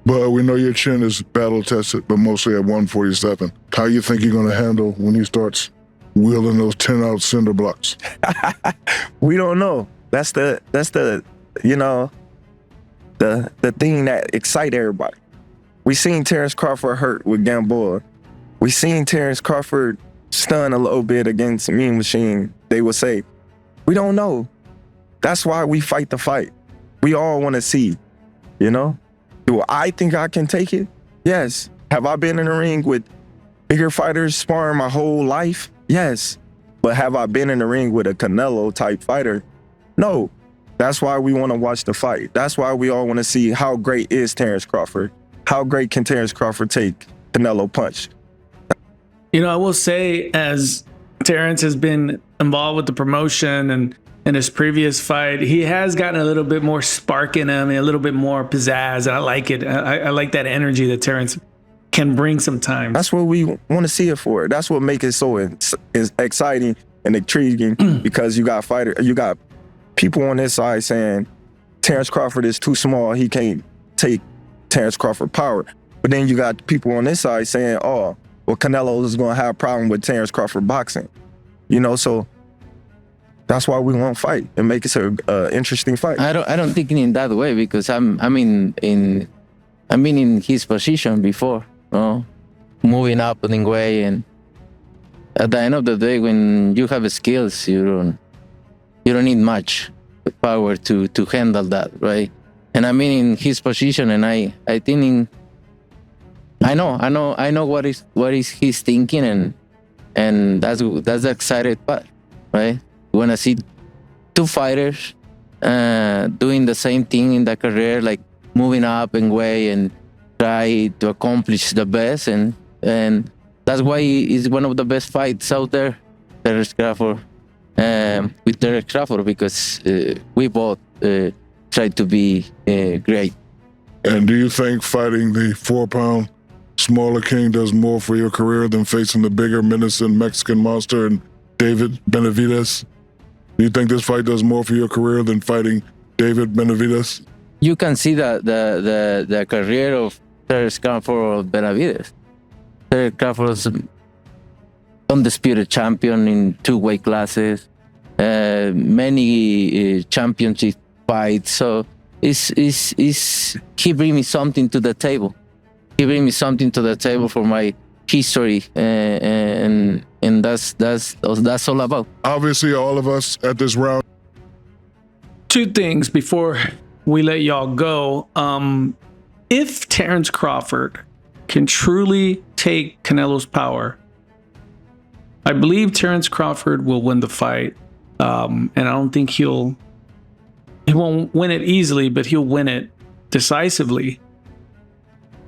But we know your chin is battle tested, but mostly at 147. How you think you're going to handle when he starts wielding those 10-out cinder blocks? We don't know. That's the you know, the thing that excite everybody. We seen Terrence Crawford hurt with Gamboa. We seen Terrence Crawford stun a little bit against Mean Machine. They would say, we don't know. That's why we fight the fight. We all want to see, you know? Do I think I can take it? Yes. Have I been in the ring with bigger fighters sparring my whole life? Yes. But have I been in the ring with a Canelo type fighter? No. That's why we want to watch the fight. That's why we all want to see how great is Terrence Crawford. How great can Terrence Crawford take Canelo punch? You know, I will say, as Terrence has been involved with the promotion and in his previous fight, he has gotten a little bit more spark in him and a little bit more pizzazz. And I like it. I like that energy that Terrence can bring sometimes. That's what we want to see it for. That's what makes it so is exciting and intriguing because you got people on this side saying Terrence Crawford is too small. He can't take Terrence Crawford power. But then you got people on this side saying, oh, well, Canelo is going to have a problem with Terrence Crawford boxing. You know, so that's why we want to fight and make it an interesting fight. I don't think in that way because I'm in his position before, you know, moving up in way, and at the end of the day, when you have skills, you don't need much power to handle that, right? And I'm in his position, and I think I know what is he's thinking, and that's the excited part, right? You want to see two fighters doing the same thing in their career, like moving up in way and try to accomplish the best, and that's why it's one of the best fights out there, Terrence Crawford, with Terrence Crawford, because we both try to be great. And do you think fighting the 4-pound smaller king does more for your career than facing the bigger, menacing Mexican monster and David Benavidez? Do you think this fight does more for your career than fighting David Benavidez? You can see the career of Terrence Crawford or Benavidez. Terrence Crawford is undisputed champion in 2 weight classes, many championship fights. So he bring me something to the table. He bring me something to the table for my history, and that's all about. Obviously, all of us at this round. 2 things before we let y'all go. If Terrence Crawford can truly take Canelo's power, I believe Terrence Crawford will win the fight. And I don't think he won't win it easily, but he'll win it decisively.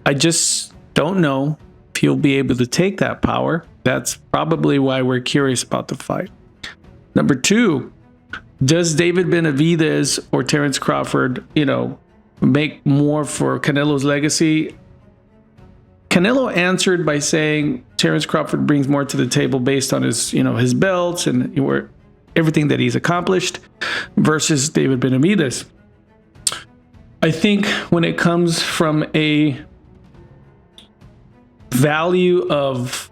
I just don't know if he'll be able to take that power. That's probably why we're curious about the fight. Number 2, does David Benavidez or Terrence Crawford, make more for Canelo's legacy? Canelo answered by saying Terrence Crawford brings more to the table based on his belts and everything that he's accomplished versus David Benavidez. I think when it comes from a value of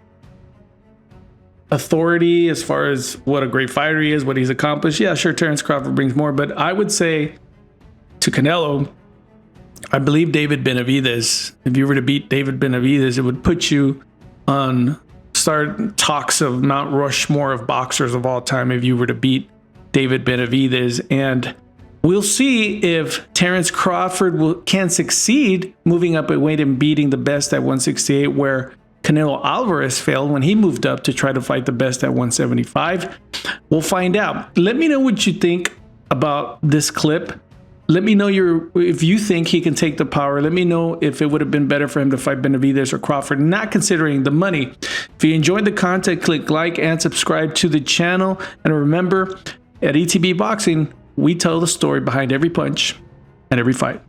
authority as far as what a great fighter he is, what he's accomplished, yeah, sure, Terrence Crawford brings more. But I would say to Canelo, I believe David Benavidez, if you were to beat David Benavidez, it would put you on start talks of Mount Rushmore of boxers of all time if you were to beat David Benavidez. And we'll see if Terrence Crawford can succeed moving up at weight and beating the best at 168, where Canelo Alvarez failed when he moved up to try to fight the best at 175. We'll find out. Let me know what you think about this clip. Let me know if you think he can take the power. Let me know if it would have been better for him to fight Benavidez or Crawford, not considering the money. If you enjoyed the content, click like and subscribe to the channel. And remember, at ETB Boxing, we tell the story behind every punch and every fight.